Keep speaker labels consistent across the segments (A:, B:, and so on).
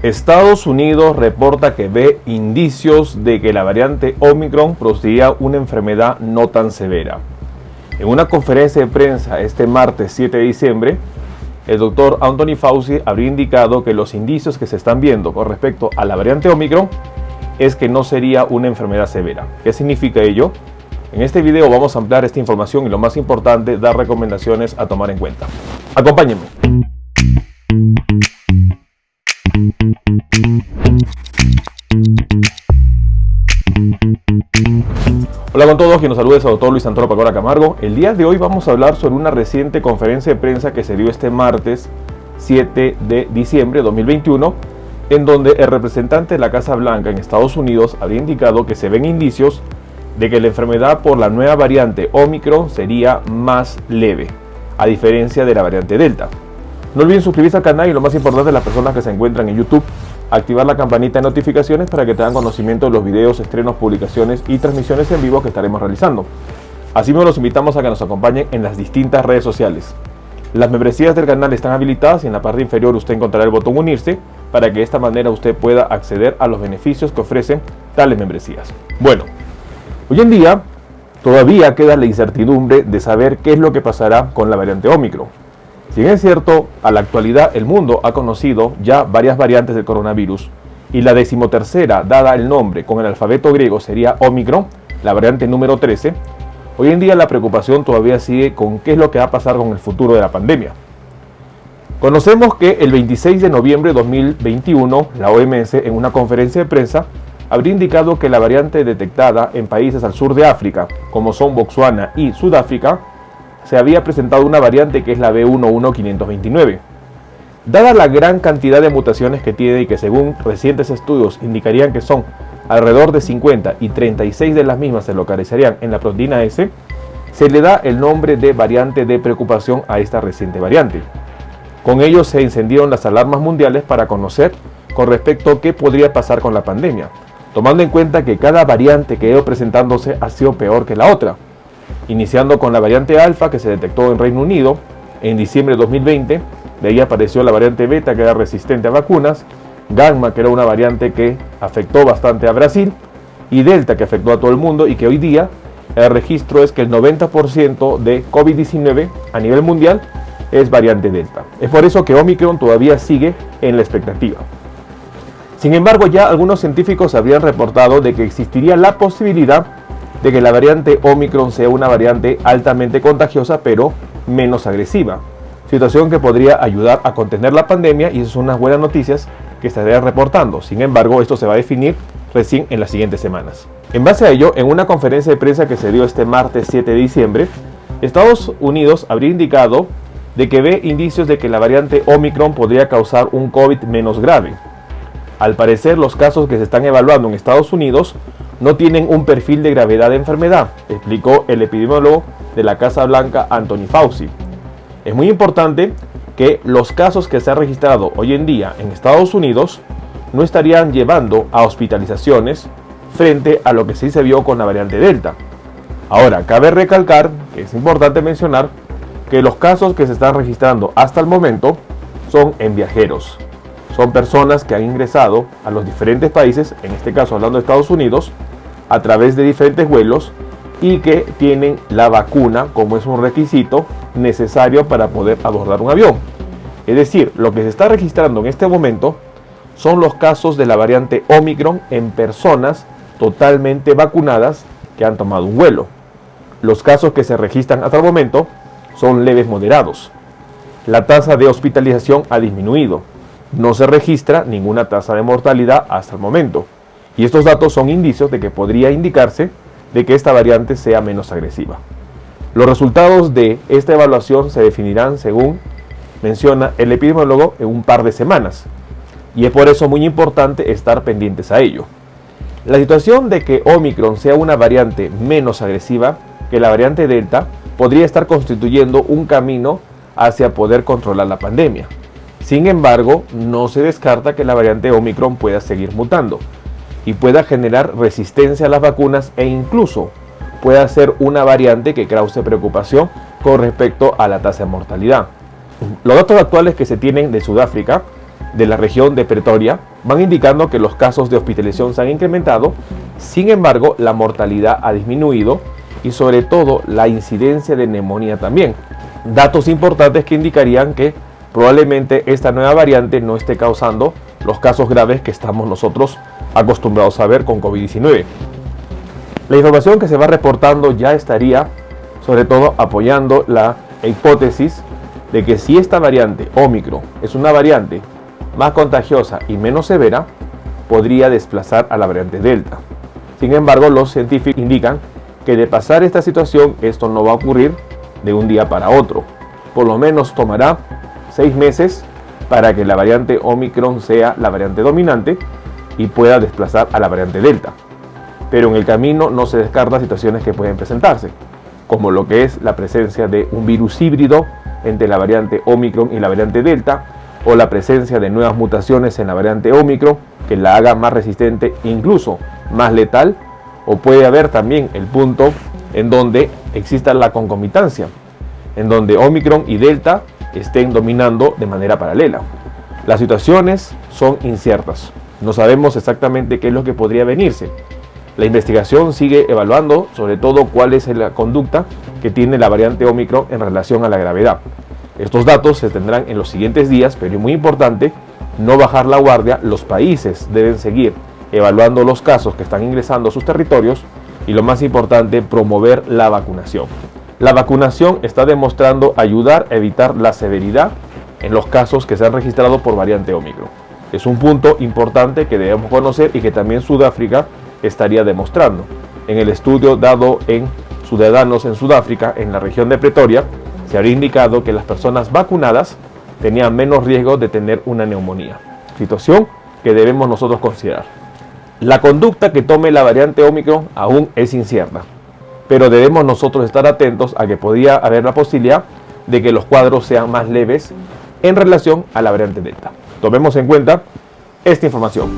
A: Estados Unidos reporta que ve indicios de que la variante Omicron producirá una enfermedad no tan severa. En una conferencia de prensa este martes 7 de diciembre, el doctor Anthony Fauci habría indicado que los indicios que se están viendo con respecto a la variante Omicron es que no sería una enfermedad severa. ¿Qué significa ello? En este video vamos a ampliar esta información y lo más importante, dar recomendaciones a tomar en cuenta. Acompáñenme. Hola con todos, quien nos saluda es el doctor Luis Santoro Pacora Camargo. El día de hoy vamos a hablar sobre una reciente conferencia de prensa que se dio este martes 7 de diciembre de 2021, en donde el representante de la Casa Blanca en Estados Unidos habría indicado que se ven indicios de que la enfermedad por la nueva variante Omicron sería más leve, a diferencia de la variante Delta. No olviden suscribirse al canal y lo más importante, las personas que se encuentran en YouTube, activar la campanita de notificaciones para que tengan conocimiento de los videos, estrenos, publicaciones y transmisiones en vivo que estaremos realizando. Asimismo, los invitamos a que nos acompañen en las distintas redes sociales. Las membresías del canal están habilitadas y en la parte inferior usted encontrará el botón unirse para que de esta manera usted pueda acceder a los beneficios que ofrecen tales membresías. Bueno, hoy en día todavía queda la incertidumbre de saber qué es lo que pasará con la variante Omicron. Si bien es cierto, a la actualidad el mundo ha conocido ya varias variantes del coronavirus y la 13ª, dada el nombre con el alfabeto griego, sería Omicron, la variante número 13, hoy en día la preocupación todavía sigue con qué es lo que va a pasar con el futuro de la pandemia. Conocemos que el 26 de noviembre de 2021, la OMS en una conferencia de prensa habría indicado que la variante detectada en países al sur de África, como son Botsuana y Sudáfrica, se había presentado una variante que es la B11529. Dada la gran cantidad de mutaciones que tiene y que según recientes estudios indicarían que son alrededor de 50 y 36 de las mismas se localizarían en la proteína S, se le da el nombre de variante de preocupación a esta reciente variante. Con ello se encendieron las alarmas mundiales para conocer con respecto a qué podría pasar con la pandemia, tomando en cuenta que cada variante que ha ido presentándose ha sido peor que la otra. Iniciando con la variante Alfa que se detectó en Reino Unido en diciembre de 2020, de ahí apareció la variante Beta que era resistente a vacunas, Gamma que era una variante que afectó bastante a Brasil y Delta que afectó a todo el mundo y que hoy día el registro es que el 90% de COVID-19 a nivel mundial es variante Delta. Es por eso que Omicron todavía sigue en la expectativa. Sin embargo, ya algunos científicos habrían reportado de que existiría la posibilidad de que la variante Omicron sea una variante altamente contagiosa pero menos agresiva, situación que podría ayudar a contener la pandemia y esas son unas buenas noticias que estaría reportando. Sin embargo, esto se va a definir recién en las siguientes semanas. En base a ello, en una conferencia de prensa que se dio este martes 7 de diciembre, Estados Unidos habría indicado de que ve indicios de que la variante Omicron podría causar un COVID menos grave. Al parecer, los casos que se están evaluando en Estados Unidos no tienen un perfil de gravedad de enfermedad, explicó el epidemiólogo de la Casa Blanca Anthony Fauci. Es muy importante que los casos que se han registrado hoy en día en Estados Unidos no estarían llevando a hospitalizaciones frente a lo que sí se vio con la variante Delta. Ahora, cabe recalcar que es importante mencionar que los casos que se están registrando hasta el momento son en viajeros. Son personas que han ingresado a los diferentes países, en este caso hablando de Estados Unidos, a través de diferentes vuelos y que tienen la vacuna como es un requisito necesario para poder abordar un avión. Es decir, lo que se está registrando en este momento son los casos de la variante Omicron en personas totalmente vacunadas que han tomado un vuelo. Los casos que se registran hasta el momento son leves moderados. La tasa de hospitalización ha disminuido. No se registra ninguna tasa de mortalidad hasta el momento. Y estos datos son indicios de que podría indicarse de que esta variante sea menos agresiva. Los resultados de esta evaluación se definirán, según menciona el epidemiólogo, en un par de semanas. Y es por eso muy importante estar pendientes a ello. La situación de que Omicron sea una variante menos agresiva que la variante Delta podría estar constituyendo un camino hacia poder controlar la pandemia. Sin embargo, no se descarta que la variante Omicron pueda seguir mutando y pueda generar resistencia a las vacunas e incluso pueda ser una variante que cause preocupación con respecto a la tasa de mortalidad. Los datos actuales que se tienen de Sudáfrica de la región de Pretoria van indicando que los casos de hospitalización se han incrementado, sin embargo la mortalidad ha disminuido y sobre todo la incidencia de neumonía también. Datos importantes que indicarían que probablemente esta nueva variante no esté causando los casos graves que estamos nosotros acostumbrados a ver con COVID-19. La información que se va reportando ya estaría sobre todo apoyando la hipótesis de que si esta variante Ómicron es una variante más contagiosa y menos severa, podría desplazar a la variante Delta. Sin embargo, los científicos indican que de pasar esta situación, esto no va a ocurrir de un día para otro. Por lo menos tomará 6 meses para que la variante Ómicron sea la variante dominante y pueda desplazar a la variante Delta. Pero en el camino no se descartan situaciones que pueden presentarse, como lo que es la presencia de un virus híbrido entre la variante Ómicron y la variante Delta, o la presencia de nuevas mutaciones en la variante Ómicron que la haga más resistente, incluso más letal, o puede haber también el punto en donde exista la concomitancia, en donde Ómicron y Delta estén dominando de manera paralela. Las situaciones son inciertas, no sabemos exactamente qué es lo que podría venirse. La investigación sigue evaluando sobre todo cuál es la conducta que tiene la variante Ómicron en relación a la gravedad. Estos datos se tendrán en los siguientes días, pero es muy importante no bajar la guardia. Los países deben seguir evaluando los casos que están ingresando a sus territorios y lo más importante, promover la vacunación. La vacunación está demostrando ayudar a evitar la severidad en los casos que se han registrado por variante Ómicron. Es un punto importante que debemos conocer y que también Sudáfrica estaría demostrando. En el estudio dado en ciudadanos en Sudáfrica, en la región de Pretoria, se habría indicado que las personas vacunadas tenían menos riesgo de tener una neumonía, situación que debemos nosotros considerar. La conducta que tome la variante Ómicron aún es incierta, pero debemos nosotros estar atentos a que podría haber la posibilidad de que los cuadros sean más leves en relación a la variante Delta. Tomemos en cuenta esta información.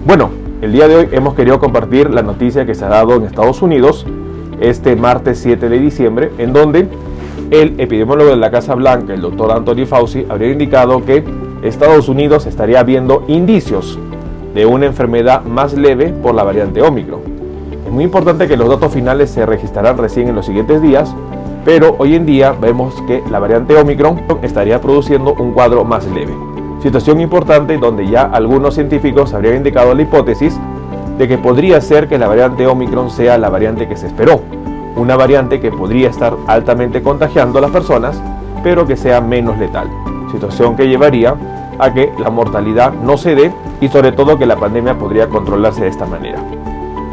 A: Bueno, el día de hoy hemos querido compartir la noticia que se ha dado en Estados Unidos este martes 7 de diciembre, en donde el epidemiólogo de la Casa Blanca, el doctor Anthony Fauci, habría indicado que Estados Unidos estaría viendo indicios de una enfermedad más leve por la variante Ómicron. Es muy importante que los datos finales se registrarán recién en los siguientes días, pero hoy en día vemos que la variante Ómicron estaría produciendo un cuadro más leve. Situación importante donde ya algunos científicos habrían indicado la hipótesis de que podría ser que la variante Ómicron sea la variante que se esperó, una variante que podría estar altamente contagiando a las personas, pero que sea menos letal. Situación que llevaría a que la mortalidad no se dé y sobre todo que la pandemia podría controlarse de esta manera.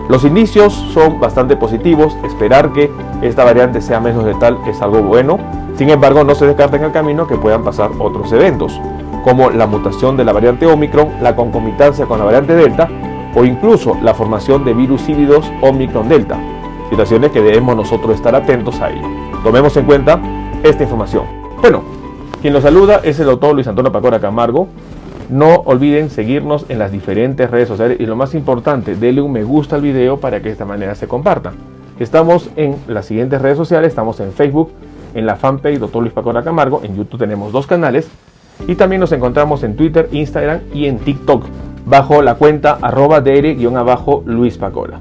A: Los indicios son bastante positivos, esperar que esta variante sea menos letal es algo bueno, sin embargo no se descarta en el camino que puedan pasar otros eventos, como la mutación de la variante Ómicron, la concomitancia con la variante Delta o incluso la formación de virus híbridos Ómicron-Delta, situaciones que debemos nosotros estar atentos a ello. Tomemos en cuenta esta información. Bueno, quien los saluda es el doctor Luis Antonio Pacora Camargo. No olviden seguirnos en las diferentes redes sociales y lo más importante, denle un me gusta al video para que de esta manera se comparta. Estamos en las siguientes redes sociales, estamos en Facebook, en la fanpage Dr. Luis Pacora Camargo, en YouTube tenemos 2 canales y también nos encontramos en Twitter, Instagram y en TikTok bajo la cuenta @dr_Luis Pacora.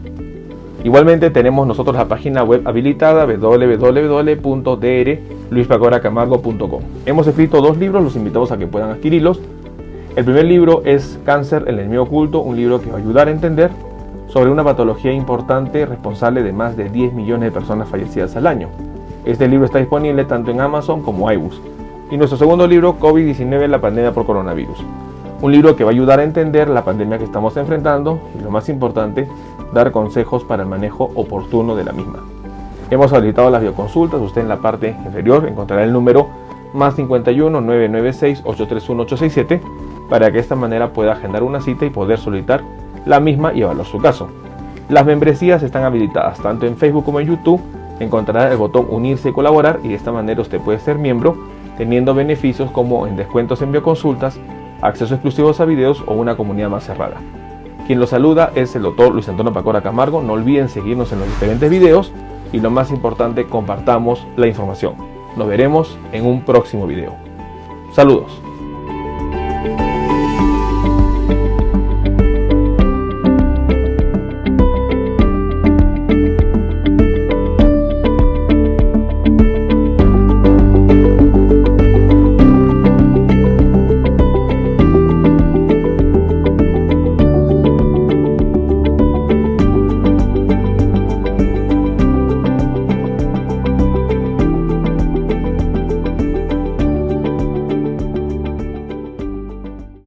A: Igualmente tenemos nosotros la página web habilitada www.drluispacoracamargo.com. Hemos escrito 2 libros, los invitamos a que puedan adquirirlos. El primer libro es Cáncer, el enemigo oculto, un libro que va a ayudar a entender sobre una patología importante responsable de más de 10 millones de personas fallecidas al año. Este libro está disponible tanto en Amazon como iBooks. Y nuestro segundo libro, COVID-19, la pandemia por coronavirus. Un libro que va a ayudar a entender la pandemia que estamos enfrentando y lo más importante, dar consejos para el manejo oportuno de la misma. Hemos habilitado las videoconsultas, usted en la parte inferior encontrará el número +51 996 831 867 para que de esta manera pueda agendar una cita y poder solicitar la misma y evaluar su caso. Las membresías están habilitadas tanto en Facebook como en YouTube. Encontrará el botón unirse y colaborar y de esta manera usted puede ser miembro teniendo beneficios como en descuentos en bioconsultas, acceso exclusivos a videos o una comunidad más cerrada. Quien los saluda es el doctor Luis Antonio Pacora Camargo. No olviden seguirnos en los diferentes videos y lo más importante, compartamos la información. Nos veremos en un próximo video. Saludos.